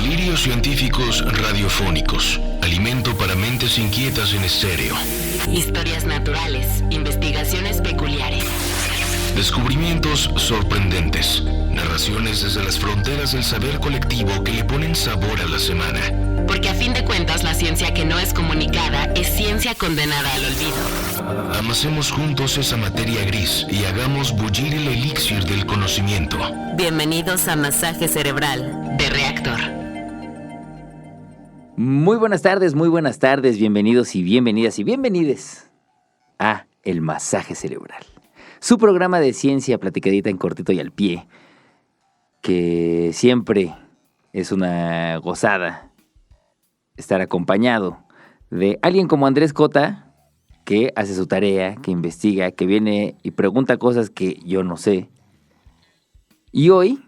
Delirios científicos radiofónicos. Alimento para mentes inquietas en estéreo. Historias naturales, investigaciones peculiares. Descubrimientos sorprendentes. Narraciones desde las fronteras del saber colectivo que le ponen sabor a la semana. Porque a fin de cuentas la ciencia que no es comunicada es ciencia condenada al olvido. Amasemos juntos esa materia gris y hagamos bullir el elixir del conocimiento. Bienvenidos a Masaje Cerebral de Reactor. Muy buenas tardes, bienvenidos y bienvenidas y bienvenides a El Masaje Cerebral. Su programa de ciencia platicadita en cortito y al pie, que siempre es una gozada estar acompañado de alguien como Andrés Cota, que hace su tarea, que investiga, que viene y pregunta cosas que yo no sé. Y hoy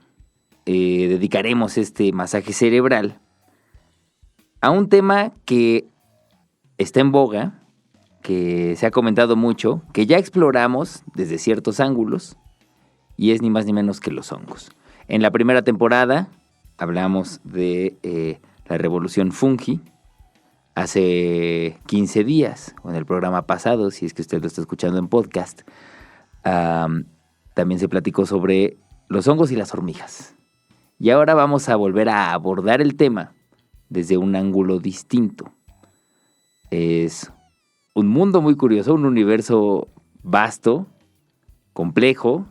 dedicaremos este masaje cerebral a un tema que está en boga, que se ha comentado mucho, que ya exploramos desde ciertos ángulos, y es ni más ni menos que los hongos. En la primera temporada hablamos de la revolución fungi. Hace 15 días, o en el programa pasado, si es que usted lo está escuchando en podcast, también se platicó sobre los hongos y las hormigas. Y ahora vamos a volver a abordar el tema desde un ángulo distinto. Es un mundo muy curioso, un universo vasto, complejo,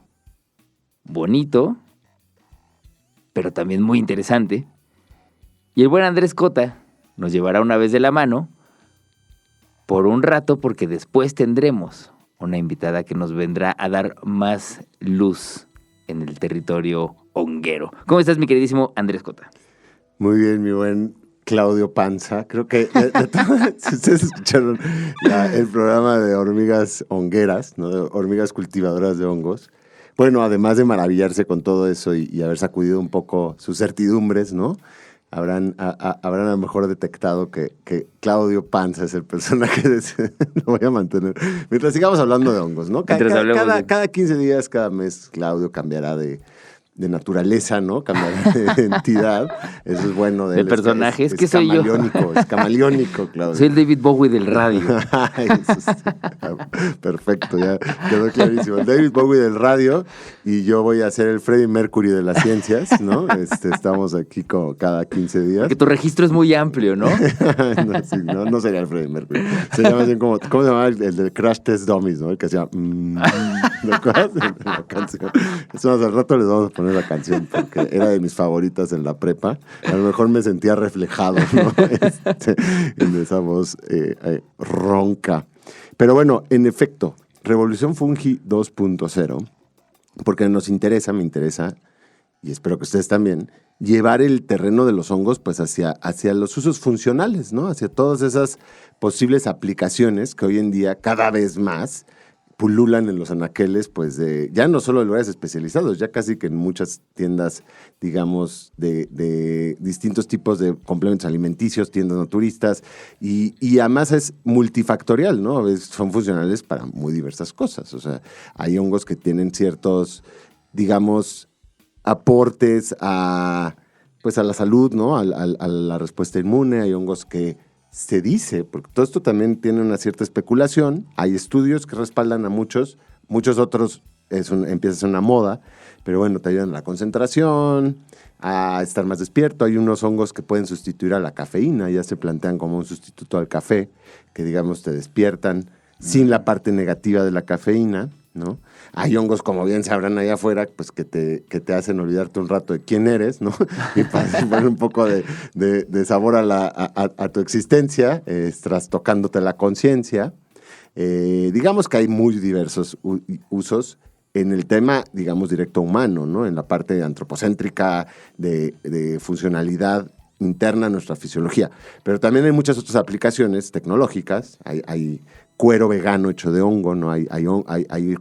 bonito, pero también muy interesante. Y el buen Andrés Cota nos llevará una vez de la mano por un rato, porque después tendremos una invitada que nos vendrá a dar más luz en el territorio honguero. ¿Cómo estás, mi queridísimo Andrés Cota? Muy bien, mi buen Claudio Panza. Creo que si ustedes escucharon el programa de hormigas hongueras, ¿no? De hormigas cultivadoras de hongos, bueno, además de maravillarse con todo eso y haber sacudido un poco sus certidumbres, ¿no? Habrán a lo mejor detectado que Claudio Panza es el personaje de ese. Lo voy a mantener. Mientras sigamos hablando de hongos, ¿no? Cada 15 días, cada mes, Claudio cambiará de naturaleza, ¿no? Cambiará de entidad. Eso es bueno de él. El personaje es que soy yo. Es camaleónico, Claudio. Soy el David Bowie del radio. Perfecto, ya quedó clarísimo. El David Bowie del radio y yo voy a ser el Freddie Mercury de las ciencias, ¿no? Estamos aquí como cada 15 días. Porque tu registro es muy amplio, ¿no? No sería el Freddie Mercury. Se llama así como, ¿cómo se llama? El de Crash Test Dummies, ¿no? El que hacía... ¿Te acuerdas de la canción? Eso hace rato les vamos a poner la canción porque era de mis favoritas en la prepa. A lo mejor me sentía reflejado, ¿no? En esa voz ronca. Pero bueno, en efecto, Revolución Fungi 2.0, porque me interesa, y espero que ustedes también, llevar el terreno de los hongos pues hacia los usos funcionales, ¿no? Hacia todas esas posibles aplicaciones que hoy en día cada vez más pululan en los anaqueles, pues ya no solo de lugares especializados, ya casi que en muchas tiendas, digamos, de distintos tipos de complementos alimenticios, tiendas naturistas, y además es multifactorial, ¿no? A veces son funcionales para muy diversas cosas. O sea, hay hongos que tienen ciertos, digamos, aportes a la salud, ¿no? A la respuesta inmune. Hay hongos que se dice, porque todo esto también tiene una cierta especulación, hay estudios que respaldan a muchos otros empieza a ser una moda, pero bueno, te ayudan a la concentración, a estar más despierto. Hay unos hongos que pueden sustituir a la cafeína, ya se plantean como un sustituto al café, que digamos te despiertan sin la parte negativa de la cafeína, ¿no? Hay hongos, como bien sabrán allá afuera, pues que te hacen olvidarte un rato de quién eres, ¿no? Y para poner un poco de sabor a tu existencia, trastocándote la conciencia. Digamos que hay muy diversos usos en el tema, digamos, directo humano, ¿no? En la parte antropocéntrica de funcionalidad interna a nuestra fisiología. Pero también hay muchas otras aplicaciones tecnológicas. Hay cuero vegano hecho de hongo, ¿no? Hay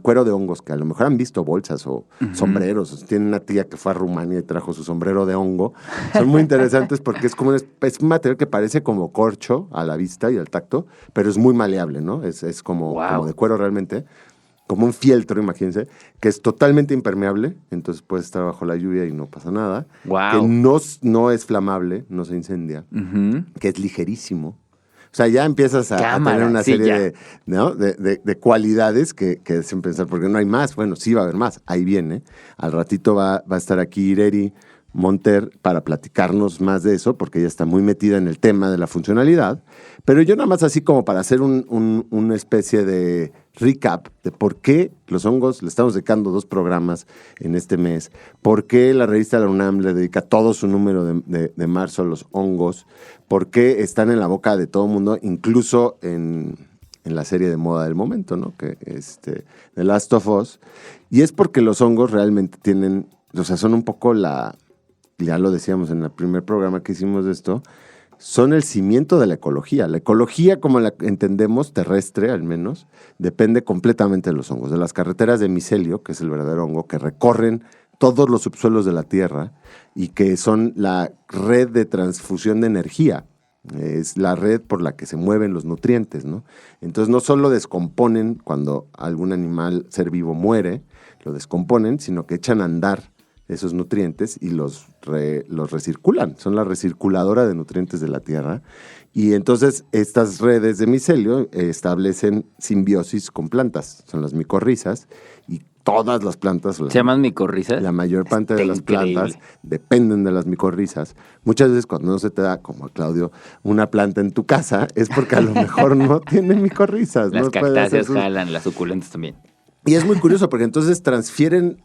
cuero de hongos que a lo mejor han visto bolsas o sombreros. Tiene una tía que fue a Rumania y trajo su sombrero de hongo. Son muy interesantes porque es como es un material que parece como corcho a la vista y al tacto, pero es muy maleable, ¿no? Es como de cuero realmente. como un fieltro, imagínense, que es totalmente impermeable, entonces puedes estar bajo la lluvia y no pasa nada. Wow. Que no es flamable, no se incendia, que es ligerísimo. O sea, ya empiezas a tener una serie de cualidades que hacen pensar, porque no hay más. Bueno, sí va a haber más, ahí viene. Al ratito va a estar aquí Ireri Monter para platicarnos más de eso, porque ella está muy metida en el tema de la funcionalidad. Pero yo nada más así como para hacer una especie de recap de por qué los hongos, le estamos dedicando 2 programas en este mes, por qué la revista de la UNAM le dedica todo su número de marzo a los hongos, por qué están en la boca de todo el mundo, incluso en la serie de moda del momento, ¿no? Que The Last of Us. Y es porque los hongos realmente tienen, o sea, son un poco ya lo decíamos en el primer programa que hicimos de esto, son el cimiento de la ecología. La ecología, como la entendemos, terrestre al menos, depende completamente de los hongos, de las carreteras de micelio, que es el verdadero hongo, que recorren todos los subsuelos de la Tierra y que son la red de transfusión de energía. Es la red por la que se mueven los nutrientes, ¿no? Entonces no solo descomponen cuando algún animal, ser vivo, muere, lo descomponen, sino que echan a andar esos nutrientes y los recirculan. Son la recirculadora de nutrientes de la Tierra. Y entonces estas redes de micelio establecen simbiosis con plantas. Son las micorrizas y todas las plantas... ¿Se llaman micorrizas? La mayor parte de las increíble. plantas dependen de las micorrizas. Muchas veces cuando no se te da, como a Claudio, una planta en tu casa, es porque a lo mejor no tiene micorrizas. Las no puede hacer cactáceas jalan, las suculentas también. Y es muy curioso porque entonces transfieren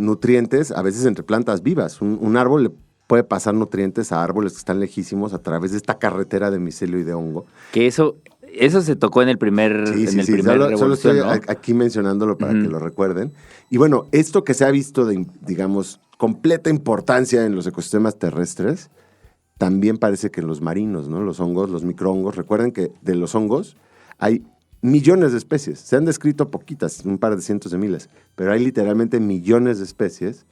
nutrientes a veces entre plantas vivas. Un árbol le puede pasar nutrientes a árboles que están lejísimos a través de esta carretera de micelio y de hongo. Que eso se tocó en el primer Solo estoy aquí mencionándolo para que lo recuerden. Y bueno, esto que se ha visto de, digamos, completa importancia en los ecosistemas terrestres, también parece que en los marinos, ¿no? Los hongos, los microhongos. Recuerden que de los hongos hay millones de especies. Se han descrito poquitas, un par de cientos de miles, pero hay literalmente millones de especies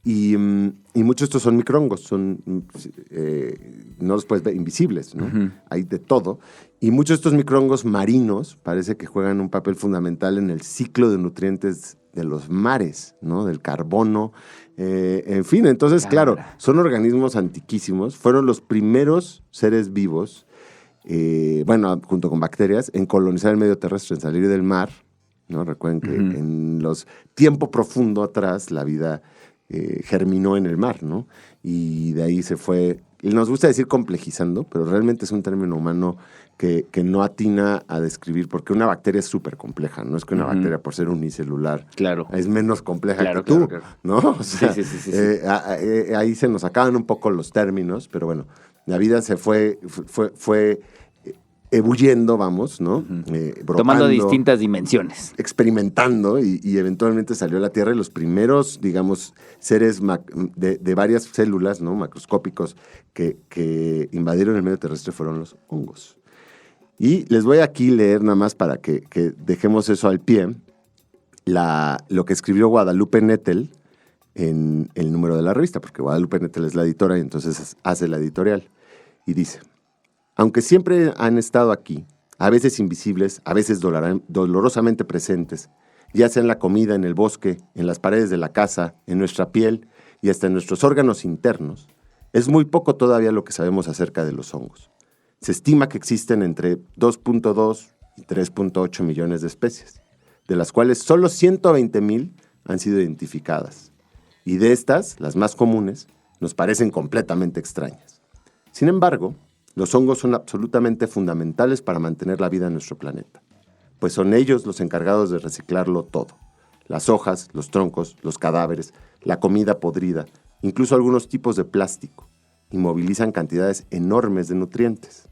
y muchos de estos son microhongos, no los puedes ver, invisibles, ¿no? Uh-huh. Hay de todo. Y muchos de estos microhongos marinos parece que juegan un papel fundamental en el ciclo de nutrientes de los mares, ¿no? Del carbono, en fin. Entonces, claro, son organismos antiquísimos, fueron los primeros seres vivos junto con bacterias, en colonizar el medio terrestre, en salir del mar, ¿no? Recuerden que en los tiempo profundo atrás la vida germinó en el mar, ¿no? Y de ahí se fue, nos gusta decir complejizando, pero realmente es un término humano que no atina a describir, porque una bacteria es súper compleja, no es que una bacteria por ser unicelular es menos compleja que tú, ¿no? O sea, sí. Ahí se nos acaban un poco los términos, pero bueno, la vida se fue ebulliendo, vamos, ¿no? Brotando, tomando distintas dimensiones. Experimentando y eventualmente salió a la Tierra y los primeros, digamos, seres de varias células, ¿no? Macroscópicos que invadieron el medio terrestre fueron los hongos. Y les voy aquí a leer nada más para que dejemos eso al pie, lo que escribió Guadalupe Nettel en el número de la revista, porque Guadalupe Nettel es la editora y entonces hace la editorial. Y dice: aunque siempre han estado aquí, a veces invisibles, a veces dolorosamente presentes, ya sea en la comida, en el bosque, en las paredes de la casa, en nuestra piel y hasta en nuestros órganos internos, es muy poco todavía lo que sabemos acerca de los hongos. Se estima que existen entre 2.2 y 3.8 millones de especies, de las cuales solo 120,000 han sido identificadas. Y de estas, las más comunes, nos parecen completamente extrañas. Sin embargo, los hongos son absolutamente fundamentales para mantener la vida en nuestro planeta, pues son ellos los encargados de reciclarlo todo. Las hojas, los troncos, los cadáveres, la comida podrida, incluso algunos tipos de plástico, y movilizan cantidades enormes de nutrientes.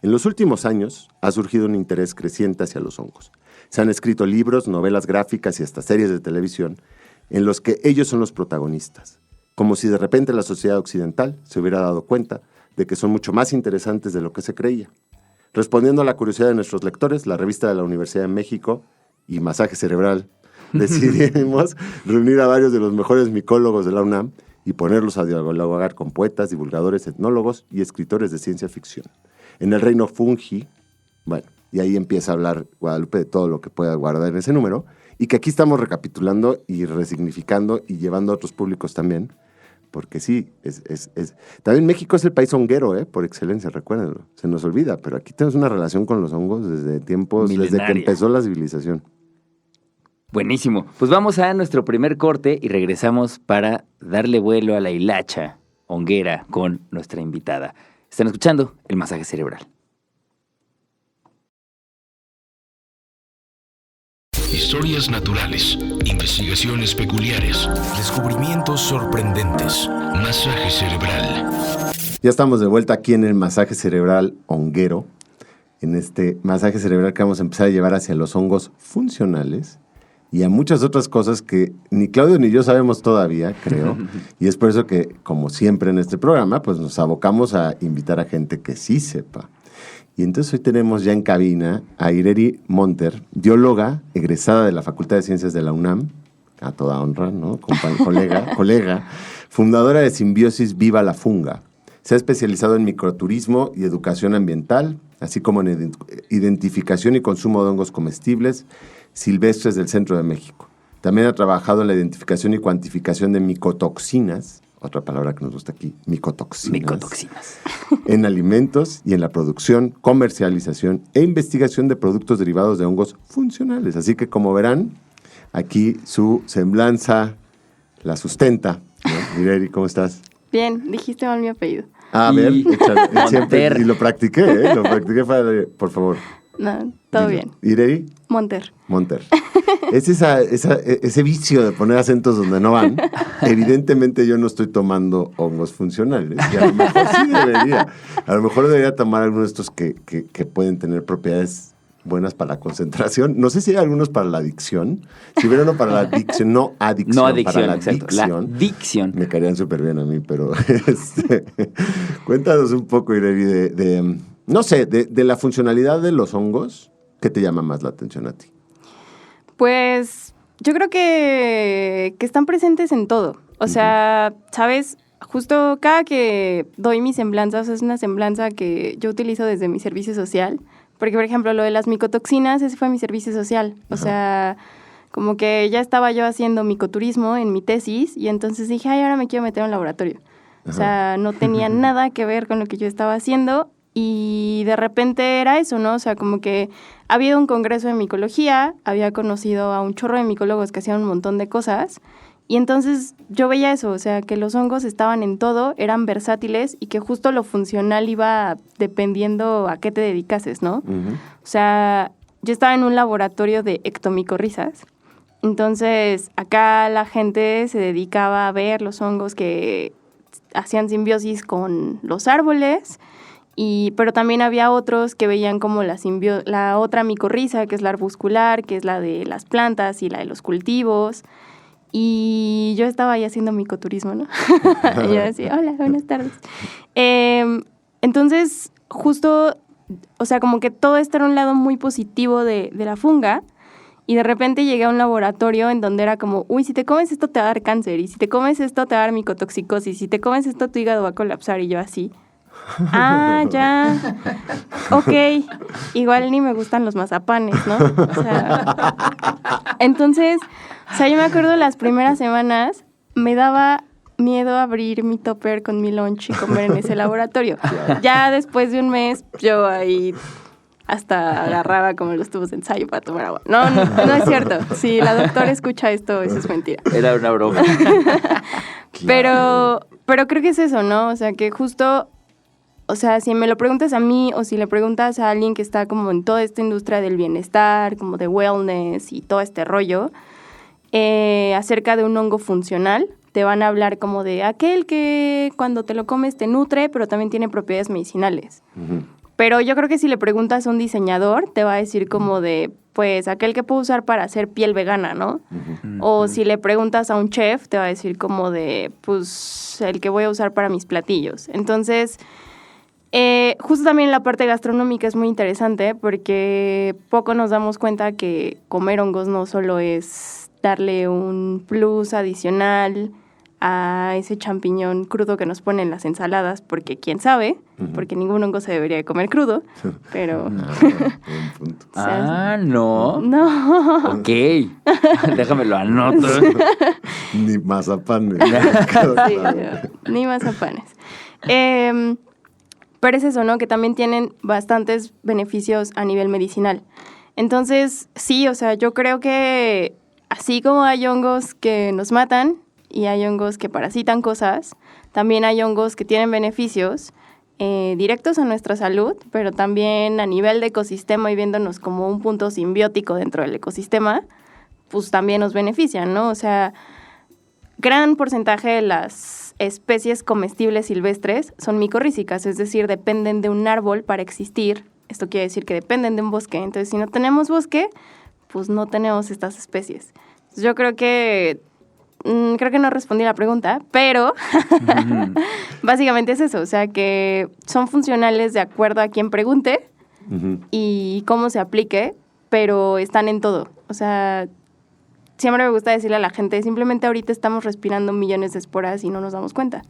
En los últimos años ha surgido un interés creciente hacia los hongos. Se han escrito libros, novelas gráficas y hasta series de televisión en los que ellos son los protagonistas, como si de repente la sociedad occidental se hubiera dado cuenta de que son mucho más interesantes de lo que se creía. Respondiendo a la curiosidad de nuestros lectores, la revista de la Universidad de México y Masaje Cerebral decidimos reunir a varios de los mejores micólogos de la UNAM y ponerlos a dialogar con poetas, divulgadores, etnólogos y escritores de ciencia ficción. En el reino fungi, bueno, y ahí empieza a hablar Guadalupe de todo lo que pueda guardar en ese número, y que aquí estamos recapitulando y resignificando y llevando a otros públicos también, porque sí, también México es el país honguero, por excelencia, recuérdenlo, se nos olvida, pero aquí tenemos una relación con los hongos desde tiempos, desde que empezó la civilización. Buenísimo. Pues vamos a nuestro primer corte y regresamos para darle vuelo a la hilacha honguera con nuestra invitada. Están escuchando El Masaje Cerebral. Historias naturales, investigaciones peculiares, descubrimientos sorprendentes, masaje cerebral. Ya estamos de vuelta aquí en el Masaje Cerebral honguero, en este masaje cerebral que vamos a empezar a llevar hacia los hongos funcionales y a muchas otras cosas que ni Claudio ni yo sabemos todavía, creo. Y es por eso que, como siempre en este programa, pues nos abocamos a invitar a gente que sí sepa. Y entonces hoy tenemos ya en cabina a Ireri Monter, bióloga egresada de la Facultad de Ciencias de la UNAM, a toda honra, ¿no? colega, fundadora de Simbiosis Viva la Funga. Se ha especializado en microturismo y educación ambiental, así como en identificación y consumo de hongos comestibles silvestres del centro de México. También ha trabajado en la identificación y cuantificación de micotoxinas, otra palabra que nos gusta aquí, micotoxinas, en alimentos y en la producción, comercialización e investigación de productos derivados de hongos funcionales. Así que, como verán, aquí su semblanza la sustenta, ¿no? Ireri, ¿cómo estás? Bien, dijiste mal mi apellido. A ver, siempre, y lo practiqué, por favor. No, todo bien. ¿Ireri? Monter. Es ese vicio de poner acentos donde no van. Evidentemente yo no estoy tomando hongos funcionales. Y a lo mejor sí debería. A lo mejor debería tomar algunos de estos que pueden tener propiedades buenas para la concentración. No sé si hay algunos para la adicción. Si hubiera uno para la adicción, no adicción, para la exacto. adicción. La dicción. Me caerían súper bien a mí, pero cuéntanos un poco, Ireri, de la funcionalidad de los hongos. ¿Qué te llama más la atención a ti? Pues yo creo que están presentes en todo. O sea, ¿sabes? Justo cada que doy mis semblanzas, es una semblanza que yo utilizo desde mi servicio social. Porque, por ejemplo, lo de las micotoxinas, ese fue mi servicio social. O sea, como que ya estaba yo haciendo micoturismo en mi tesis y entonces dije, ahora me quiero meter a un laboratorio. O sea, no tenía nada que ver con lo que yo estaba haciendo y de repente era eso, ¿no? O sea, como que había un congreso de micología, había conocido a un chorro de micólogos que hacían un montón de cosas y entonces yo veía eso, o sea, que los hongos estaban en todo, eran versátiles y que justo lo funcional iba dependiendo a qué te dedicases, ¿no? Uh-huh. O sea, yo estaba en un laboratorio de ectomicorrizas, entonces acá la gente se dedicaba a ver los hongos que hacían simbiosis con los árboles, pero también había otros que veían como la otra micorriza, que es la arbuscular, que es la de las plantas y la de los cultivos. Y yo estaba ahí haciendo micoturismo, ¿no? Y yo decía, hola, buenas tardes. Entonces, justo, o sea, como que todo esto era un lado muy positivo de la funga. Y de repente llegué a un laboratorio en donde era como, uy, si te comes esto te va a dar cáncer. Y si te comes esto te va a dar micotoxicosis. Si te comes esto tu hígado va a colapsar. Y yo así... Ah, ya. Ok. Igual ni me gustan los mazapanes, ¿no? O sea, entonces, o sea, yo me acuerdo las primeras semanas me daba miedo abrir mi tupper con mi lunch y comer en ese laboratorio. Ya después de un mes, yo ahí hasta agarraba como los tubos de ensayo para tomar agua. No es cierto. Si la doctora escucha esto, eso es mentira. Era una broma. Pero creo que es eso, ¿no? O sea, que justo... O sea, si me lo preguntas a mí o si le preguntas a alguien que está como en toda esta industria del bienestar, como de wellness y todo este rollo, acerca de un hongo funcional, te van a hablar como de aquel que cuando te lo comes te nutre, pero también tiene propiedades medicinales. Uh-huh. Pero yo creo que si le preguntas a un diseñador, te va a decir como de, pues, aquel que puedo usar para hacer piel vegana, ¿no? Uh-huh. O si le preguntas a un chef, te va a decir como de, pues, el que voy a usar para mis platillos. Entonces... justo también la parte gastronómica es muy interesante porque poco nos damos cuenta que comer hongos no solo es darle un plus adicional a ese champiñón crudo que nos ponen en las ensaladas, porque quién sabe, porque ningún hongo se debería de comer crudo, pero... Buen punto. No. No. Ok. Déjame lo anoto. Ni mazapanes. Sí, no, ni mazapanes. Pero es eso, ¿no? Que también tienen bastantes beneficios a nivel medicinal. Entonces, sí, o sea, yo creo que así como hay hongos que nos matan y hay hongos que parasitan cosas, también hay hongos que tienen beneficios directos a nuestra salud, pero también a nivel de ecosistema y viéndonos como un punto simbiótico dentro del ecosistema, pues también nos benefician, ¿no? O sea, gran porcentaje de las especies comestibles silvestres son micorrízicas, es decir, dependen de un árbol para existir. Esto quiere decir que dependen de un bosque. Entonces, si no tenemos bosque, pues no tenemos estas especies. Entonces, yo creo que no respondí la pregunta, pero básicamente es eso. O sea, que son funcionales de acuerdo a quien pregunte y cómo se aplique, pero están en todo. O sea, siempre me gusta decirle a la gente, simplemente ahorita estamos respirando millones de esporas y no nos damos cuenta.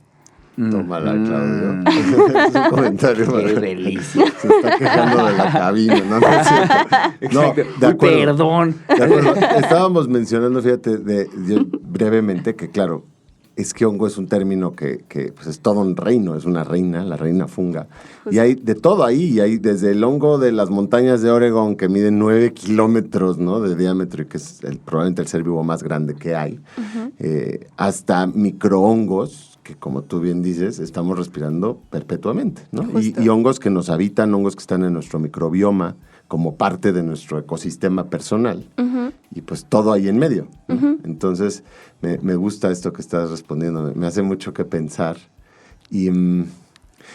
Tómala, Claudio. Es un comentario. Qué delicia. Se está quejando de la cabina, ¿no? No, de acuerdo. Perdón. De acuerdo. Estábamos mencionando, fíjate, brevemente, que claro, es que hongo es un término que pues es todo un reino, es una reina, la reina funga. Justo. Y hay de todo ahí, y hay desde el hongo de las montañas de Oregón, que miden 9 kilómetros, ¿no?, de diámetro, y que es probablemente el ser vivo más grande que hay, hasta microhongos, que como tú bien dices, estamos respirando perpetuamente, ¿no? Y hongos que nos habitan, hongos que están en nuestro microbioma, como parte de nuestro ecosistema personal, y pues todo ahí en medio, ¿no? Entonces, me gusta esto que estás respondiendo, me hace mucho que pensar. Y,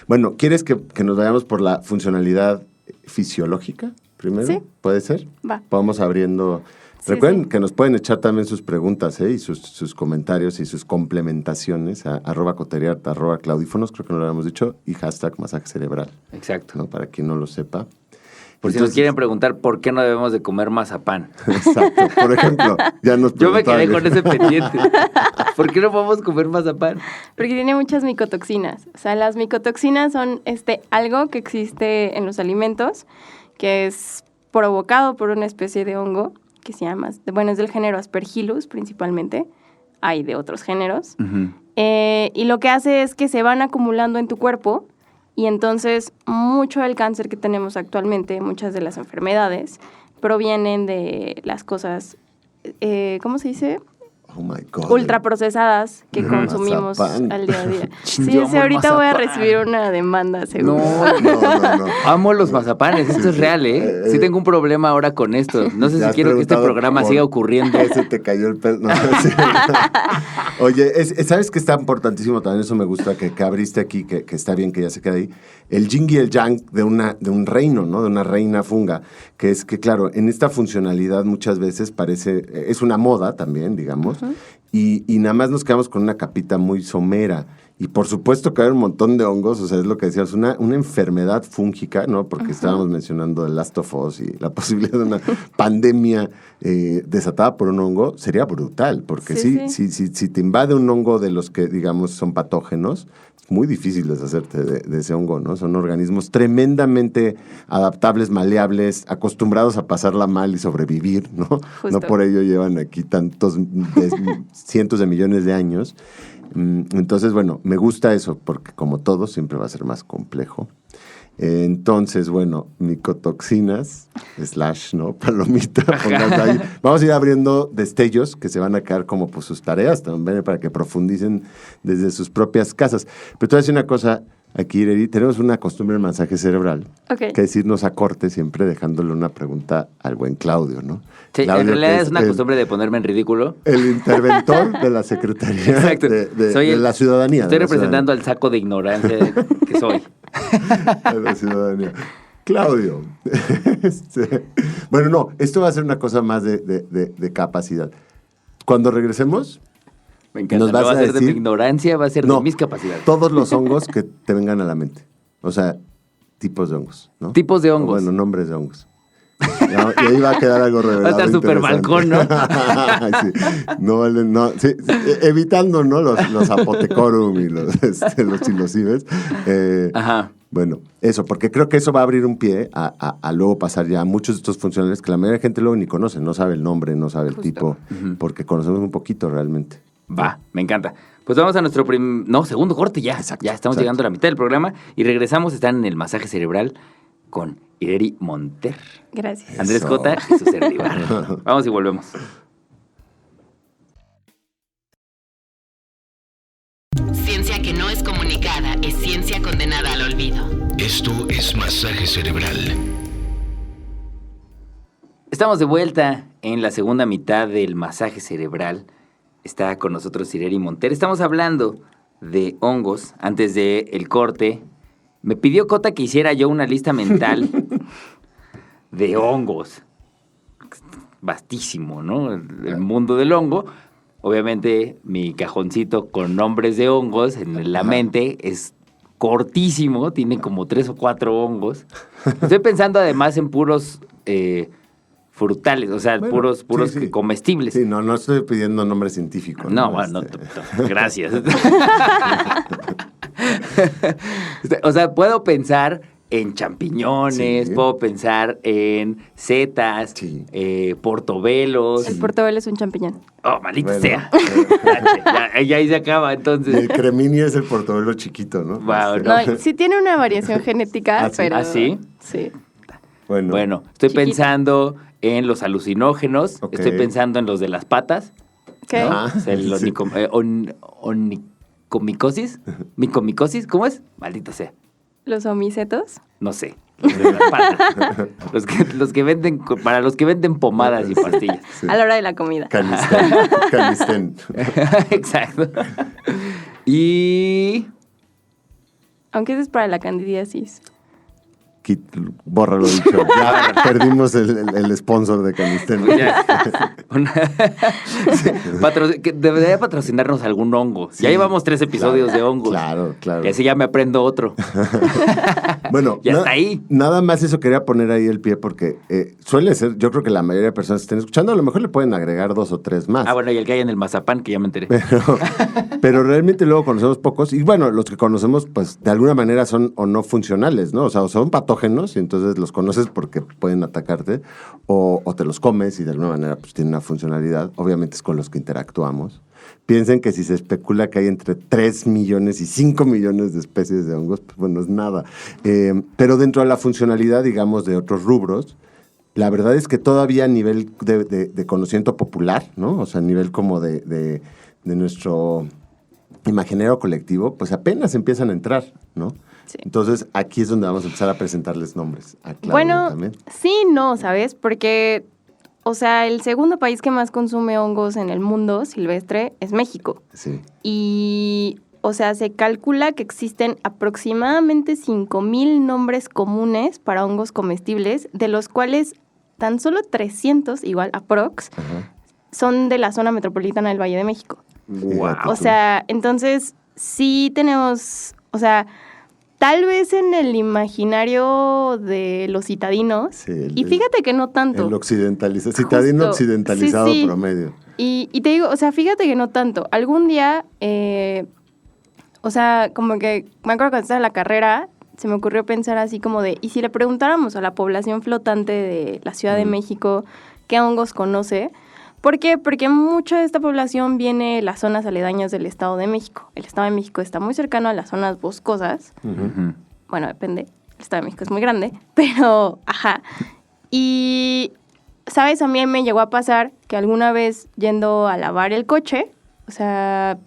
bueno, ¿quieres que nos vayamos por la funcionalidad fisiológica primero? Sí. ¿Puede ser? Va. Vamos abriendo... Sí, Recuerden sí. que nos pueden echar también sus preguntas y sus comentarios y sus complementaciones a @coteriart, @claudífonos, creo que no lo habíamos dicho, y hashtag masaje cerebral, Exacto. ¿no? Para quien no lo sepa. Por si nos quieren preguntar por qué no debemos de comer mazapán. Exacto. Por ejemplo, ya nos Yo me quedé preguntaban. con ese pendiente. ¿Por qué no podemos comer mazapán? Porque tiene muchas micotoxinas. O sea, las micotoxinas son algo que existe en los alimentos, que es provocado por una especie de hongo, que se llama, bueno, es del género Aspergillus principalmente, hay de otros géneros, y lo que hace es que se van acumulando en tu cuerpo, y entonces mucho del cáncer que tenemos actualmente, muchas de las enfermedades, provienen de las cosas, ¿cómo se dice? Oh my God. Ultraprocesadas que consumimos Mazapán. al día a día. Yo Sí, amo el ahorita voy a mazapán. recibir una demanda, seguro. No. Amo los mazapanes, esto es real, ¿eh? Sí tengo un problema ahora con esto. No sé Ya si has quiero que este preguntado programa por siga ocurriendo. Ese te cayó el pelo. No, sí. Oye, ¿sabes que está importantísimo también? Eso me gusta que abriste aquí, que está bien que ya se quede ahí. El yin y el yang de un reino, ¿no? De una reina funga, que es que, claro, en esta funcionalidad muchas veces es una moda también, digamos, y nada más nos quedamos con una capita muy somera. Y por supuesto que hay un montón de hongos, o sea, es lo que decíamos, una enfermedad fúngica, ¿no? Porque estábamos mencionando el Last of Us y la posibilidad de una pandemia desatada por un hongo sería brutal, porque si te invade un hongo de los que, digamos, son patógenos, es muy difícil deshacerte de ese hongo, ¿no? Son organismos tremendamente adaptables, maleables, acostumbrados a pasarla mal y sobrevivir, ¿no? Justo. No por ello llevan aquí tantos cientos de millones de años. Entonces, bueno, me gusta eso, porque como todo, siempre va a ser más complejo. Entonces, bueno, micotoxinas, /, palomita, pónganse ahí. Vamos a ir abriendo destellos que se van a quedar como pues sus tareas también para que profundicen desde sus propias casas. Pero te voy a decir una cosa, aquí, Ireri, tenemos una costumbre del masaje cerebral, Ok. que es irnos a corte siempre dejándole una pregunta al buen Claudio, ¿no? Sí, Claudio, en realidad que es una costumbre de ponerme en ridículo. el interventor de la Secretaría Exacto. de la ciudadanía. Estoy representando al saco de ignorancia que soy. de la ciudadanía. Claudio. Bueno, no, esto va a ser una cosa más de capacidad. Cuando regresemos, Me encanta. Nos No vas va a a ser de mi decir- ignorancia, va a ser no, de mis capacidades. todos los hongos que te vengan a la mente. O sea, tipos de hongos, ¿no? Tipos de O hongos. bueno, nombres de hongos. No, y ahí va a quedar algo revelado. Va a estar súper interesante. balcón, ¿no? Sí. No vale, no, sí, evitando, ¿no? Los apotecorum y los silocibes. Ajá. Bueno, eso, porque creo que eso va a abrir un pie a luego pasar ya a muchos de estos funcionarios que la mayoría de gente luego ni conoce, no sabe el nombre, no sabe el tipo, porque conocemos un poquito realmente. Va, me encanta. Pues vamos a nuestro segundo corte ya. Ya estamos llegando a la mitad del programa y regresamos. Están en el masaje cerebral con Ireri Monter, Gracias. Andrés Eso. Cota y su servidor. Vamos y volvemos. Ciencia que no es comunicada es ciencia condenada al olvido. Esto es masaje cerebral. Estamos de vuelta en la segunda mitad del masaje cerebral. Está con nosotros Ireri Monter. Estamos hablando de hongos. Antes del corte, me pidió Cota que hiciera yo una lista mental de hongos. Vastísimo, ¿no? El mundo del hongo. Obviamente, mi cajoncito con nombres de hongos en la mente es cortísimo. Tiene como 3 o 4 hongos. Estoy pensando además en puros frutales, o sea, Bueno, puros sí. comestibles. Sí, no estoy pidiendo nombre científico. No, bueno, gracias. O sea, puedo pensar en champiñones, Sí. puedo pensar en setas, Sí. portobelos. El portobelo es un champiñón. Oh, maldita Bueno, sea. Ya ahí se acaba, Y entonces. el creminio es el portobelo chiquito, ¿no? Wow, No, sí tiene una variación genética, ¿Ah, sí? pero... ¿Ah, sí? Sí. Bueno, estoy Chiquito. pensando en los alucinógenos, Ok. estoy pensando en los de las patas. ¿Qué? ¿no? Ah, O sea, el sí. onicomicosis, micomicosis, ¿cómo es? Maldita sea, Los homicetos. no sé. Los de las patas. los que venden, para los que venden pomadas y pastillas. Sí. A la hora de la comida. Canistén. Exacto. Y Aunque eso es para la candidiasis. Borra lo dicho. Ya perdimos el sponsor de Canistén. ya, que debería patrocinarnos algún hongo. Sí, Ya llevamos 3 episodios de hongos. Claro. Y así ya me aprendo otro. Bueno, Y hasta ahí. Nada más eso quería poner ahí el pie porque suele ser, yo creo que la mayoría de personas que estén escuchando, a lo mejor le pueden agregar 2 o 3 más. Ah, bueno, y el que hay en el mazapán, que ya me enteré. Pero realmente luego conocemos pocos y bueno, los que conocemos pues de alguna manera son o no funcionales, ¿no? O sea, o son patógenos y entonces los conoces porque pueden atacarte o te los comes y de alguna manera pues tienen una funcionalidad. Obviamente es con los que interactuamos. Piensen que si se especula que hay entre 3 millones y 5 millones de especies de hongos, pues bueno, es nada. Pero dentro de la funcionalidad, digamos, de otros rubros, la verdad es que todavía a nivel de conocimiento popular, ¿no? O sea, a nivel como de nuestro imaginario colectivo, pues apenas empiezan a entrar, ¿no? Sí. Entonces, aquí es donde vamos a empezar a presentarles nombres. Aclaro Bueno, también. sí, no, ¿sabes? Porque, o sea, el segundo país que más consume hongos en el mundo silvestre es México. Sí. Y, o sea, se calcula que existen aproximadamente 5,000 nombres comunes para hongos comestibles, de los cuales tan solo 300, igual aprox, Ajá. son de la zona metropolitana del Valle de México. Fíjate O tú. sea, entonces sí tenemos, o sea, tal vez en el imaginario de los citadinos, Sí, y fíjate que no tanto. El occidentalizado, citadino Justo. occidentalizado Sí, sí. promedio. Y te digo, o sea, fíjate que no tanto. Algún día, o sea, como que me acuerdo cuando estaba en la carrera, se me ocurrió pensar así como de, ¿y si le preguntáramos a la población flotante de la Ciudad de México qué hongos conoce? ¿Por qué? Porque mucha de esta población viene de las zonas aledañas del Estado de México. El Estado de México está muy cercano a las zonas boscosas. Ujú. Bueno, depende. El Estado de México es muy grande, pero, ajá. Y, ¿sabes? A mí me llegó a pasar que alguna vez yendo a lavar el coche, o sea,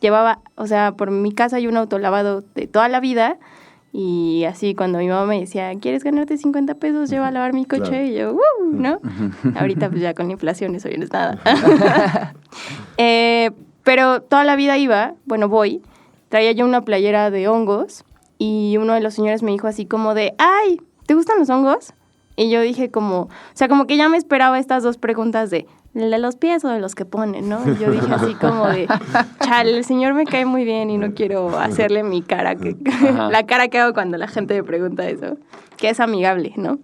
llevaba, o sea, por mi casa hay un autolavado de toda la vida. Y así cuando mi mamá me decía, ¿quieres ganarte 50 pesos? Lleva a lavar mi coche. Claro. Y yo, ¿no? Ahorita pues ya con la inflación eso ya no es nada. Pero toda la vida iba, bueno, voy, traía yo una playera de hongos y uno de los señores me dijo así como de, ¡ay! ¿Te gustan los hongos? Y yo dije como, o sea, como que ya me esperaba estas 2 preguntas de, ¿El de los pies o de los que ponen, no? Y yo dije así como de, chale, el señor me cae muy bien y no quiero hacerle mi cara, la cara que hago cuando la gente me pregunta eso, que es amigable, ¿no?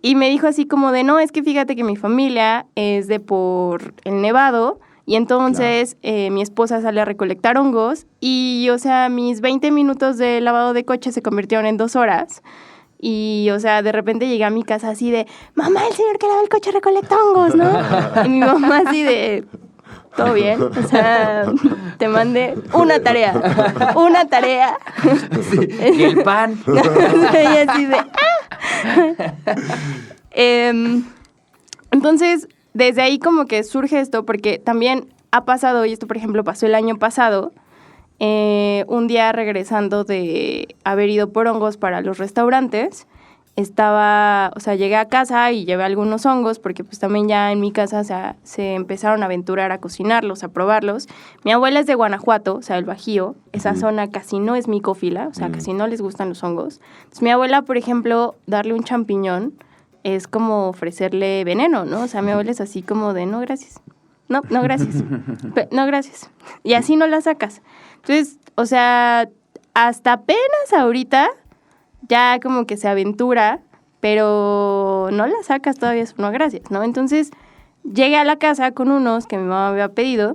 Y me dijo así como de, no, es que fíjate que mi familia es de por el Nevado y entonces mi esposa sale a recolectar hongos y, o sea, mis 20 minutos de lavado de coche se convirtieron en 2 horas. Y, o sea, de repente llegué a mi casa así de, mamá, el señor que lava el coche recolecta hongos, ¿no? Y mi mamá así de, ¿todo bien? O sea, te mandé una tarea. Sí, y el pan. Y así de, entonces, desde ahí como que surge esto, porque también ha pasado, y esto por ejemplo pasó el año pasado, un día regresando de haber ido por hongos para los restaurantes, llegué a casa y llevé algunos hongos, porque pues también ya en mi casa se empezaron a aventurar a cocinarlos, a probarlos. Mi abuela es de Guanajuato, o sea, el Bajío, esa zona casi no es micófila, o sea, casi no les gustan los hongos. Entonces mi abuela, por ejemplo, darle un champiñón es como ofrecerle veneno, ¿no? O sea, mi abuela es así como de, no, gracias. No, gracias. No, gracias. Y así no la sacas. Entonces, o sea, hasta apenas ahorita ya como que se aventura, pero no la sacas todavía, no, gracias, ¿no? Entonces, llegué a la casa con unos que mi mamá me había pedido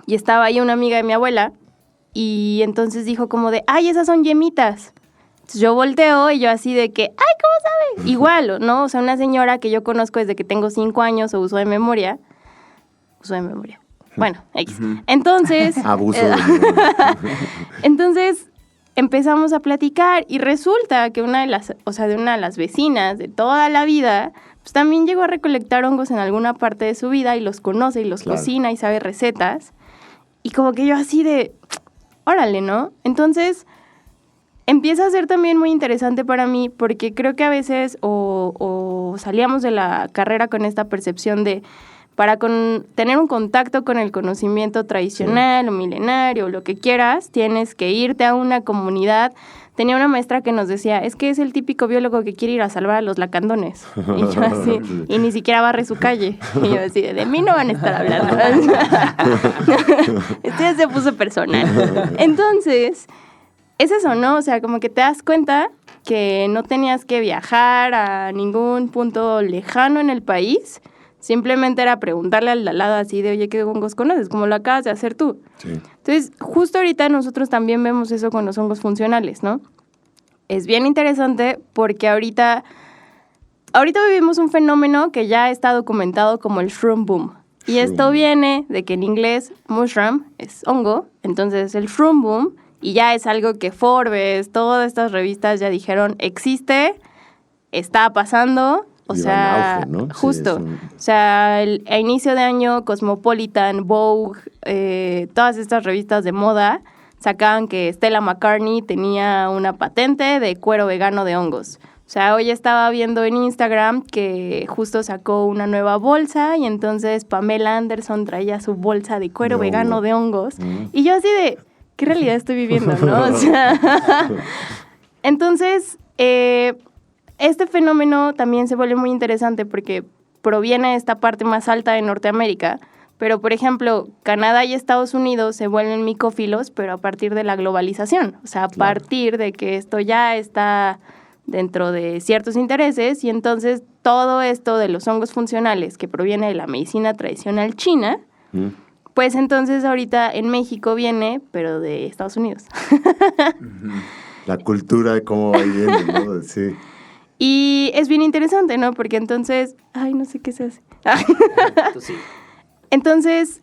y estaba ahí una amiga de mi abuela y entonces dijo como de, ay, esas son yemitas. Entonces yo volteo y yo así de que, ay, ¿cómo sabe? Igual, ¿no? O sea, una señora que yo conozco desde que tengo 5 años o uso de memoria. Bueno, X. Entonces... Abuso de memoria. Entonces empezamos a platicar y resulta que una de las vecinas de toda la vida, pues también llegó a recolectar hongos en alguna parte de su vida y los conoce y los cocina y sabe recetas. Y como que yo así de, órale, ¿no? Entonces empieza a ser también muy interesante para mí porque creo que a veces o salíamos de la carrera con esta percepción de tener un contacto con el conocimiento tradicional o milenario o lo que quieras, tienes que irte a una comunidad. Tenía una maestra que nos decía, es que es el típico biólogo que quiere ir a salvar a los lacandones. Y yo así, y ni siquiera barre su calle. Y yo así, de mí no van a estar hablando. Esto ya se puso personal. Entonces, es eso, ¿no? O sea, como que te das cuenta que no tenías que viajar a ningún punto lejano en el país. Simplemente era preguntarle al de al lado así de, oye, ¿qué hongos conoces? Como lo acabas de hacer tú. Sí. Entonces, justo ahorita nosotros también vemos eso con los hongos funcionales, ¿no? Es bien interesante porque ahorita vivimos un fenómeno que ya está documentado como el shroom boom. Y esto viene de que en inglés mushroom es hongo, entonces el shroom boom, y ya es algo que Forbes, todas estas revistas ya dijeron, existe, está pasando. O sea, auge, ¿no? Justo. Sí, o sea, a inicio de año, Cosmopolitan, Vogue, todas estas revistas de moda sacaban que Stella McCartney tenía una patente de cuero vegano de hongos. O sea, hoy estaba viendo en Instagram que justo sacó una nueva bolsa y entonces Pamela Anderson traía su bolsa de cuero vegano de hongos. Y yo así de, ¿qué realidad estoy viviendo, no? O sea, entonces... este fenómeno también se vuelve muy interesante porque proviene de esta parte más alta de Norteamérica, pero por ejemplo, Canadá y Estados Unidos se vuelven micófilos, pero a partir de la globalización, o sea, a partir de que esto ya está dentro de ciertos intereses y entonces todo esto de los hongos funcionales que proviene de la medicina tradicional china, pues entonces ahorita en México viene, pero de Estados Unidos. La cultura de cómo va yendo, ¿no? Sí. Y es bien interesante, ¿no? Porque entonces... Ay, no sé qué se hace. Entonces,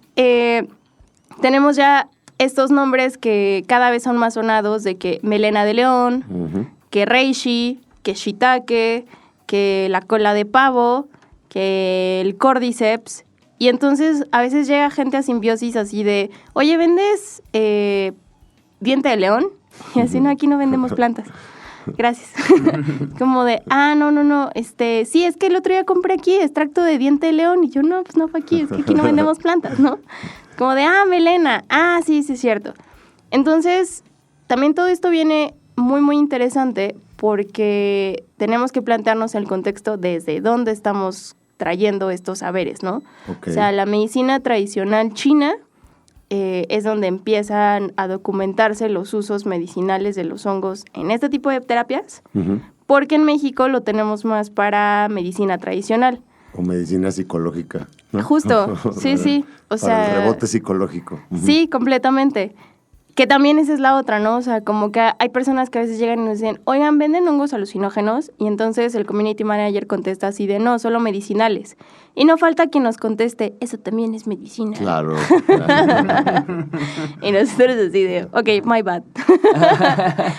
tenemos ya estos nombres que cada vez son más sonados de que melena de león, que reishi, que shiitake, que la cola de pavo, que el cordyceps. Y entonces a veces llega gente a Simbiosis así de, oye, ¿vendes diente de león? Y así, no, aquí no vendemos plantas. Gracias. Como de, no, sí, es que el otro día compré aquí extracto de diente de león. Y yo, no, pues no fue aquí, es que aquí no vendemos plantas, ¿no? Como de, melena, sí, es cierto. Entonces, también todo esto viene muy, muy interesante porque tenemos que plantearnos el contexto desde dónde estamos extrayendo estos saberes, ¿no? Okay. O sea, la medicina tradicional china es donde empiezan a documentarse los usos medicinales de los hongos en este tipo de terapias, porque en México lo tenemos más para medicina tradicional. O medicina psicológica, ¿no? Justo, sí. O sea, para el rebote psicológico. Sí, completamente. Que también esa es la otra, ¿no? O sea, como que hay personas que a veces llegan y nos dicen, oigan, ¿venden hongos alucinógenos? Y entonces el community manager contesta así de, no, solo medicinales. Y no falta quien nos conteste, eso también es medicina. Claro. Y nosotros así de, ok, my bad.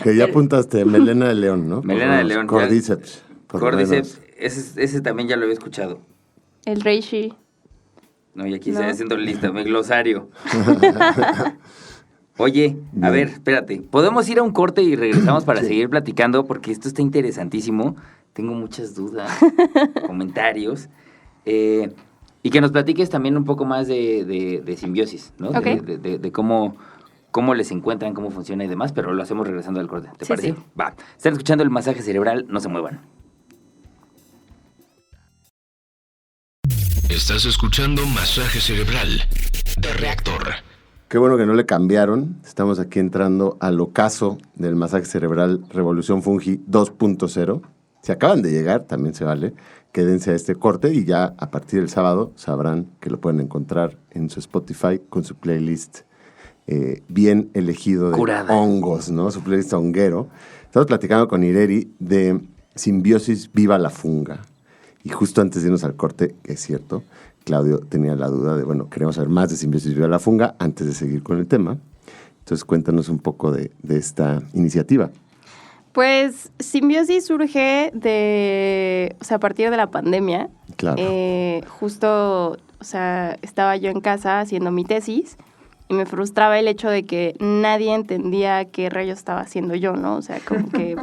Que ya apuntaste, melena de león, ¿no? Melena de león. Cordyceps. Cordyceps, ese también ya lo había escuchado. El reishi. No, y aquí No. estoy haciendo lista, mi glosario. Oye, a ver, espérate. ¿Podemos ir a un corte y regresamos para seguir platicando? Porque esto está interesantísimo. Tengo muchas dudas, comentarios. Y que nos platiques también un poco más de simbiosis, ¿no? Ok. De cómo les encuentran, cómo funciona y demás, pero lo hacemos regresando al corte. ¿Te Sí, parece? sí. Va. Están escuchando el masaje cerebral, no se muevan. Estás escuchando Masaje Cerebral de Reactor. Qué bueno que no le cambiaron. Estamos aquí entrando al ocaso del masaje cerebral Revolución Fungi 2.0. Si acaban de llegar, también se vale. Quédense a este corte y ya a partir del sábado sabrán que lo pueden encontrar en su Spotify con su playlist bien elegido de Curada. hongos, ¿no? Su playlist honguero. Estamos platicando con Ireri de Simbiosis Viva la Funga. Y justo antes de irnos al corte, que es cierto, Claudio tenía la duda de, bueno, queremos saber más de Simbiosis Viva la Funga antes de seguir con el tema. Entonces, cuéntanos un poco de esta iniciativa. Pues Simbiosis surge a partir de la pandemia. Claro. Justo, o sea, estaba yo en casa haciendo mi tesis y me frustraba el hecho de que nadie entendía qué rayos estaba haciendo yo, ¿no? O sea, como que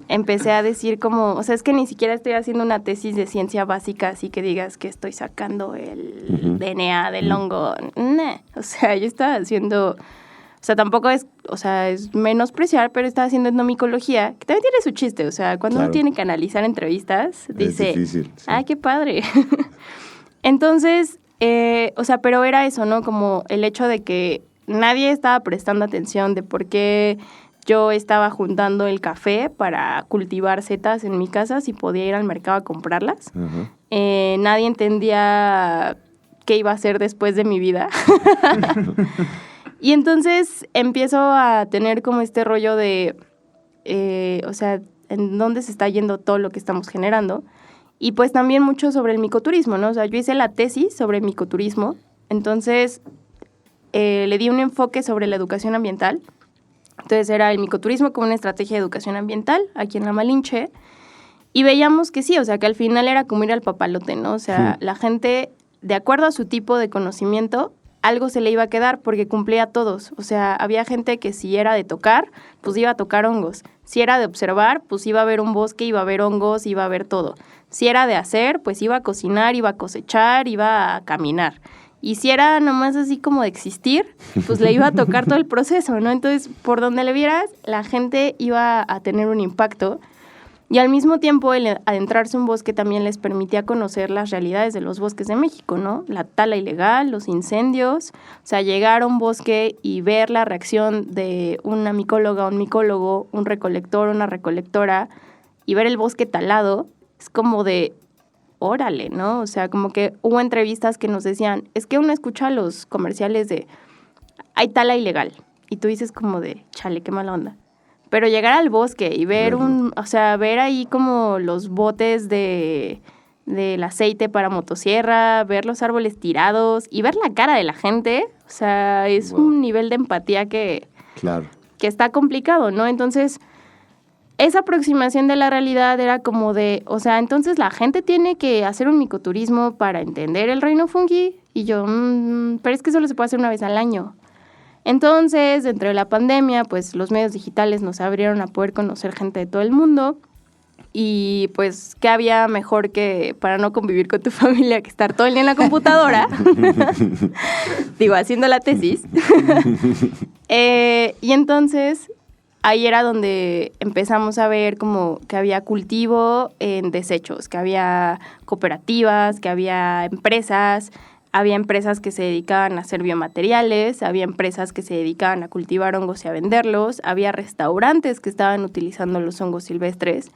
empecé a decir como, o sea, es que ni siquiera estoy haciendo una tesis de ciencia básica, así que digas que estoy sacando el DNA del hongo. Nah. O sea, yo estaba haciendo... O sea, tampoco es, o sea, es menospreciar, pero estaba haciendo etnomicología, que también tiene su chiste. O sea, cuando Claro. uno tiene que analizar entrevistas, dice, difícil, sí. ¡ay, qué padre! Entonces, o sea, pero era eso, ¿no? Como el hecho de que nadie estaba prestando atención de por qué yo estaba juntando el café para cultivar setas en mi casa si podía ir al mercado a comprarlas. Ajá. Nadie entendía qué iba a hacer después de mi vida. Y entonces empiezo a tener como este rollo de, o sea, en dónde se está yendo todo lo que estamos generando. Y pues también mucho sobre el micoturismo, ¿no? O sea, yo hice la tesis sobre micoturismo, entonces le di un enfoque sobre la educación ambiental. Entonces era el micoturismo como una estrategia de educación ambiental aquí en La Malinche. Y veíamos que sí, o sea, que al final era como ir al papalote, ¿no? O sea, la gente, de acuerdo a su tipo de conocimiento, algo se le iba a quedar porque cumplía a todos. O sea, había gente que si era de tocar, pues iba a tocar hongos. Si era de observar, pues iba a ver un bosque, iba a ver hongos, iba a ver todo. Si era de hacer, pues iba a cocinar, iba a cosechar, iba a caminar. Y si era nomás así como de existir, pues le iba a tocar todo el proceso, ¿no? Entonces, por donde le vieras, la gente iba a tener un impacto. Y al mismo tiempo, el adentrarse en un bosque también les permitía conocer las realidades de los bosques de México, ¿no? La tala ilegal, los incendios. O sea, llegar a un bosque y ver la reacción de una micóloga, un micólogo, un recolector, una recolectora, y ver el bosque talado, es como de, órale, ¿no? O sea, como que hubo entrevistas que nos decían, es que uno escucha los comerciales de, hay tala ilegal. Y tú dices como de, chale, qué mala onda. Pero llegar al bosque y ver ver ahí como los botes del aceite para motosierra, ver los árboles tirados y ver la cara de la gente, o sea, es un nivel de empatía que está complicado, ¿no? Entonces, esa aproximación de la realidad era como de, o sea, entonces la gente tiene que hacer un micoturismo para entender el reino fungi. Y yo, pero es que solo se puede hacer una vez al año. Entonces, dentro de la pandemia, pues los medios digitales nos abrieron a poder conocer gente de todo el mundo y pues, ¿qué había mejor que para no convivir con tu familia que estar todo el día en la computadora? Digo, haciendo la tesis. Y entonces ahí era donde empezamos a ver como que había cultivo en desechos, que había cooperativas, que había empresas que se dedicaban a hacer biomateriales, había empresas que se dedicaban a cultivar hongos y a venderlos, había restaurantes que estaban utilizando los hongos silvestres.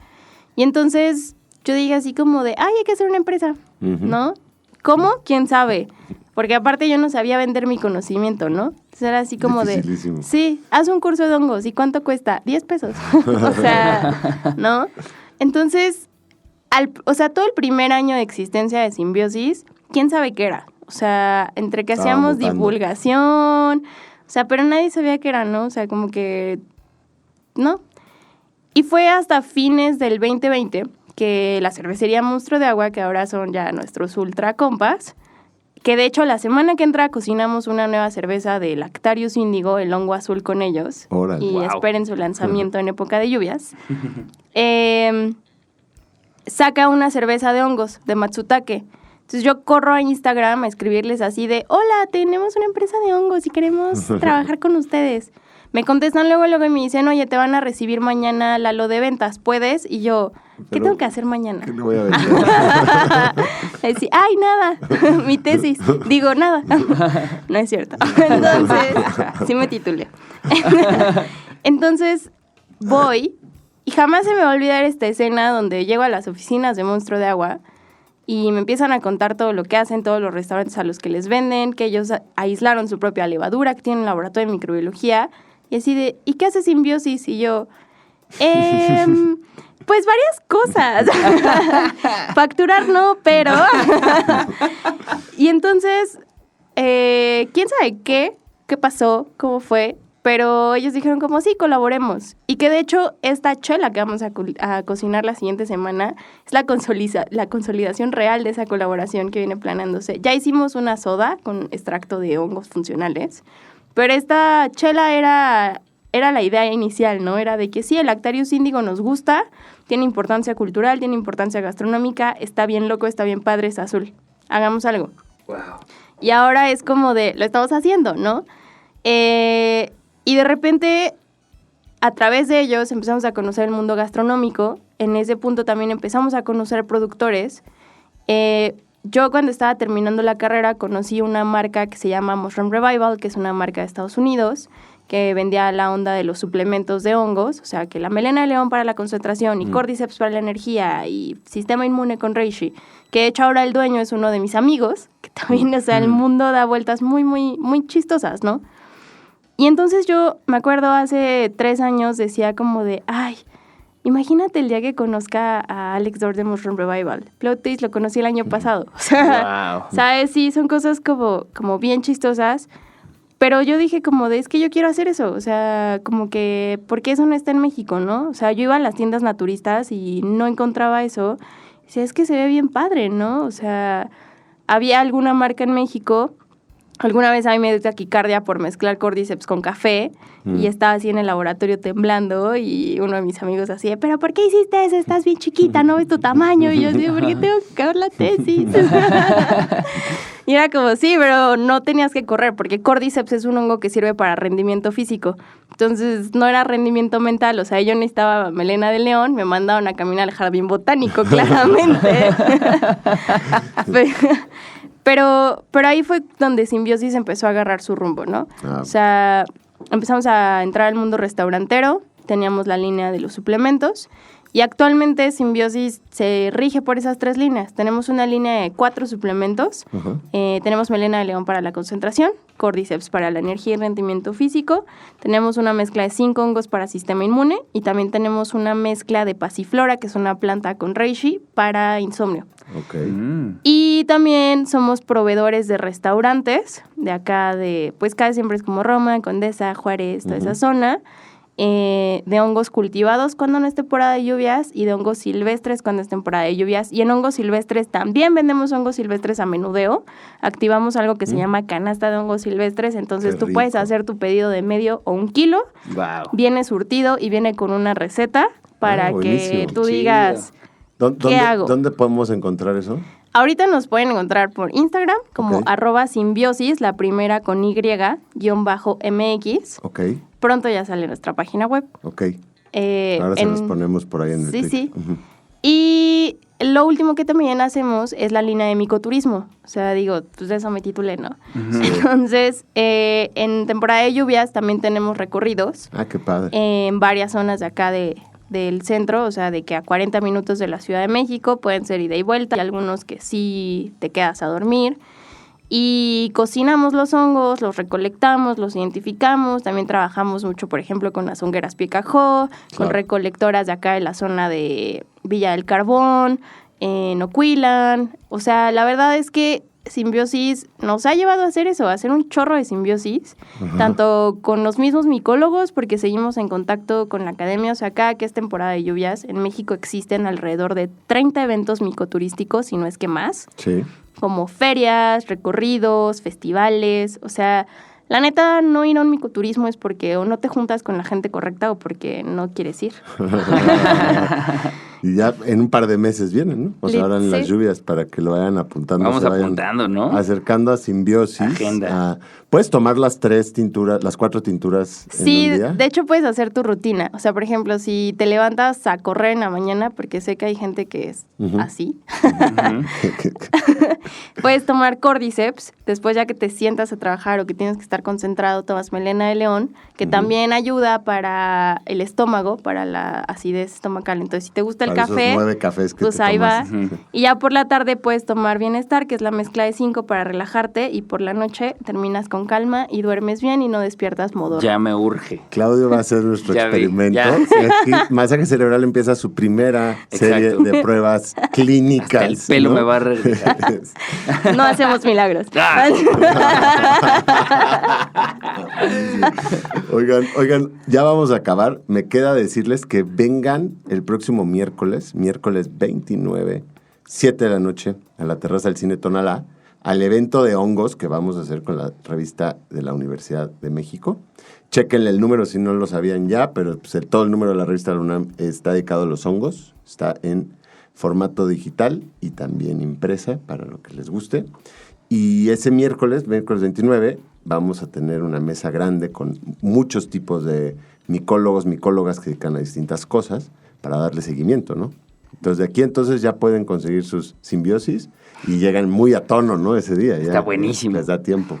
Y entonces yo dije así como de, hay que hacer una empresa, ¿no? ¿Cómo? ¿Quién sabe? Porque aparte yo no sabía vender mi conocimiento, ¿no? Entonces era así como de, sí, haz un curso de hongos. ¿Y cuánto cuesta? 10 pesos. O sea, ¿no? Entonces, todo el primer año de existencia de Simbiosis, ¿quién sabe qué era? O sea, entre que hacíamos divulgación, o sea, pero nadie sabía qué era, ¿no? O sea, como que, ¿no? Y fue hasta fines del 2020 que la cervecería Monstruo de Agua, que ahora son ya nuestros ultra compas, que de hecho la semana que entra cocinamos una nueva cerveza de Lactarius Índigo, el hongo azul con ellos. Órale. Y esperen su lanzamiento en época de lluvias. Saca una cerveza de hongos, de Matsutake. Entonces yo corro a Instagram a escribirles así de, hola, tenemos una empresa de hongos y queremos trabajar con ustedes. Me contestan luego y me dicen, oye, te van a recibir mañana Lalo de ventas, ¿puedes? Y yo, ¿qué tengo que hacer mañana? ¿Qué le voy a vender? Decía, ay, nada, mi tesis. Digo, nada. No es cierto. Entonces, sí me titulé. Entonces, voy y jamás se me va a olvidar esta escena donde llego a las oficinas de Monstruo de Agua y me empiezan a contar todo lo que hacen, todos los restaurantes a los que les venden, que ellos aislaron su propia levadura, que tienen un laboratorio de microbiología. Y así de, ¿y qué hace Simbiosis? Y yo, pues varias cosas. Facturar no, pero... Y entonces, ¿quién sabe qué pasó? ¿Cómo fue? Pero ellos dijeron como, sí, colaboremos. Y que de hecho, esta chela que vamos a cocinar la siguiente semana es la consolidación real de esa colaboración que viene planeándose. Ya hicimos una soda con extracto de hongos funcionales, pero esta chela era la idea inicial, ¿no? Era de que sí, el Lactarius Índigo nos gusta, tiene importancia cultural, tiene importancia gastronómica, está bien loco, está bien padre, es azul. Hagamos algo. Wow. Y ahora es como de, lo estamos haciendo, ¿no? Y de repente, a través de ellos empezamos a conocer el mundo gastronómico. En ese punto también empezamos a conocer productores. Yo cuando estaba terminando la carrera conocí una marca que se llama Mushroom Revival, que es una marca de Estados Unidos, que vendía la onda de los suplementos de hongos, o sea, que la melena de león para la concentración y Cordyceps para la energía y sistema inmune con reishi, que de hecho ahora el dueño es uno de mis amigos, que también, o sea, el mundo da vueltas muy, muy, muy chistosas, ¿no? Y entonces yo me acuerdo hace 3 años decía como de, ay, imagínate el día que conozca a Alex Dor de Mushroom Revival. Plot twist, lo conocí el año pasado. O sea, wow. ¿sabes? Sí, son cosas como bien chistosas. Pero yo dije como de, es que yo quiero hacer eso. O sea, como que, ¿por qué eso no está en México, no? O sea, yo iba a las tiendas naturistas y no encontraba eso. Y decía, es que se ve bien padre, ¿no? O sea, había alguna marca en México. Alguna vez a mí me dio taquicardia por mezclar Cordyceps con café y estaba así en el laboratorio temblando y uno de mis amigos así, ¿pero por qué hiciste eso? Estás bien chiquita, no ves tu tamaño. Y yo así, ¿por qué tengo que acabar la tesis? Y era como, sí, pero no tenías que correr porque Cordyceps es un hongo que sirve para rendimiento físico. Entonces no era rendimiento mental, o sea, yo necesitaba melena de león, me mandaron a caminar al jardín botánico, claramente. Pero ahí fue donde Simbiosis empezó a agarrar su rumbo, ¿no? O sea, empezamos a entrar al mundo restaurantero, teníamos la línea de los suplementos y actualmente Simbiosis se rige por esas 3 líneas. Tenemos una línea de 4 suplementos, tenemos melena de león para la concentración, Cordyceps para la energía y rendimiento físico, tenemos una mezcla de 5 hongos para sistema inmune y también tenemos una mezcla de pasiflora, que es una planta con reishi, para insomnio. Okay. Y también somos proveedores de restaurantes de acá pues casi siempre es como Roma, Condesa, Juárez, toda esa zona, de hongos cultivados cuando no es temporada de lluvias y de hongos silvestres cuando es temporada de lluvias. Y en hongos silvestres también vendemos hongos silvestres a menudeo. Activamos algo que se llama canasta de hongos silvestres, entonces tú puedes hacer tu pedido de medio o 1 kilo. Wow. Viene surtido y viene con una receta para que tú digas... ¿Qué hago? ¿Dónde podemos encontrar eso? ahorita nos pueden encontrar por Instagram como Ok. @simbiosis, la primera con Y_MX. Ok, Pronto ya sale nuestra página web. ok. Ahora se los ponemos por ahí en el Sí, tweet. sí. Ujú. Y lo último que también hacemos es la línea de micoturismo. O sea, digo, pues de eso me titulé, ¿no? Entonces, en temporada de lluvias también tenemos recorridos Ah, qué padre. en varias zonas de acá del centro, o sea, de que a 40 minutos de la Ciudad de México pueden ser ida y vuelta, y algunos que sí te quedas a dormir. Y cocinamos los hongos, los recolectamos, los identificamos. También trabajamos mucho, por ejemplo, con las hongueras Picajó, con Claro. recolectoras de acá de la zona de Villa del Carbón, en Ocuilan. O sea, la verdad es que Simbiosis nos ha llevado a hacer eso, a hacer un chorro de simbiosis, tanto con los mismos micólogos, porque seguimos en contacto con la academia. O sea, acá que es temporada de lluvias, en México existen alrededor de 30 eventos micoturísticos, si no es que más, Sí. como ferias, recorridos, festivales. O sea, la neta, no ir a un micoturismo es porque o no te juntas con la gente correcta o porque no quieres ir. Y ya en un par de meses vienen, ¿no? O sea, ahora en las Sí. lluvias para que lo vayan apuntando. Vamos se vayan apuntando, ¿no? Acercando a Simbiosis. Agenda. ¿Puedes tomar las 4 tinturas Sí, en un día? de hecho puedes hacer tu rutina. O sea, por ejemplo, si te levantas a correr en la mañana, porque sé que hay gente que es Ujú. así, puedes tomar Cordyceps. Después, ya que te sientas a trabajar o que tienes que estar concentrado, tomas melena de león, que también ayuda para el estómago, para la acidez estomacal. Entonces, si te gusta el Para esos café, 9 cafés que pues te ahí va. tomas. Y ya por la tarde puedes tomar Bienestar, que es la mezcla de 5 para relajarte, y por la noche terminas con calma y duermes bien y no despiertas modorro. Ya me urge. Claudio va a hacer nuestro Ya vi, experimento. ya. Y aquí, Masaje Cerebral empieza su primera serie Exacto. de pruebas clínicas. Hasta el pelo ¿no? me va a regresar. No hacemos milagros. Ah. Oigan, ya vamos a acabar. Me queda decirles que vengan el próximo miércoles 29, 7 de la noche, a la terraza del Cine Tonalá, al evento de hongos que vamos a hacer con la revista de la Universidad de México. Chéquenle el número si no lo sabían ya, pero pues, todo el número de la revista de la UNAM está dedicado a los hongos. Está en formato digital y también impresa para lo que les guste. Y ese miércoles 29, vamos a tener una mesa grande con muchos tipos de micólogos, micólogas que se dedican a distintas cosas para darle seguimiento, ¿no? Entonces, de aquí entonces ya pueden conseguir sus simbiosis y llegan muy a tono, ¿no? Ese día. Ya, Está buenísimo. Les da tiempo.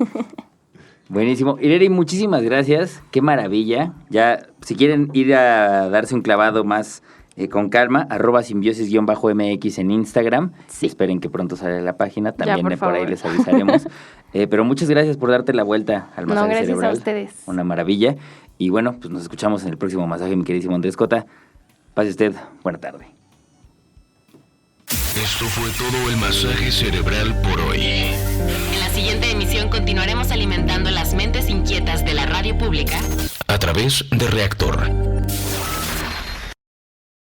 Buenísimo. Ireri, muchísimas gracias. Qué maravilla. Ya, si quieren ir a darse un clavado más con calma, @simbiosis_MX en Instagram. Sí. Esperen que pronto sale la página. También por por ahí favor. les avisaremos. Pero muchas gracias por darte la vuelta al masaje gracias cerebral. a ustedes. Una maravilla. Y bueno, pues nos escuchamos en el próximo masaje, mi queridísimo Andrés Cota. Pase usted. Buena tarde. Esto fue todo el masaje cerebral por hoy. En la siguiente emisión continuaremos alimentando las mentes inquietas de la radio pública A través de Reactor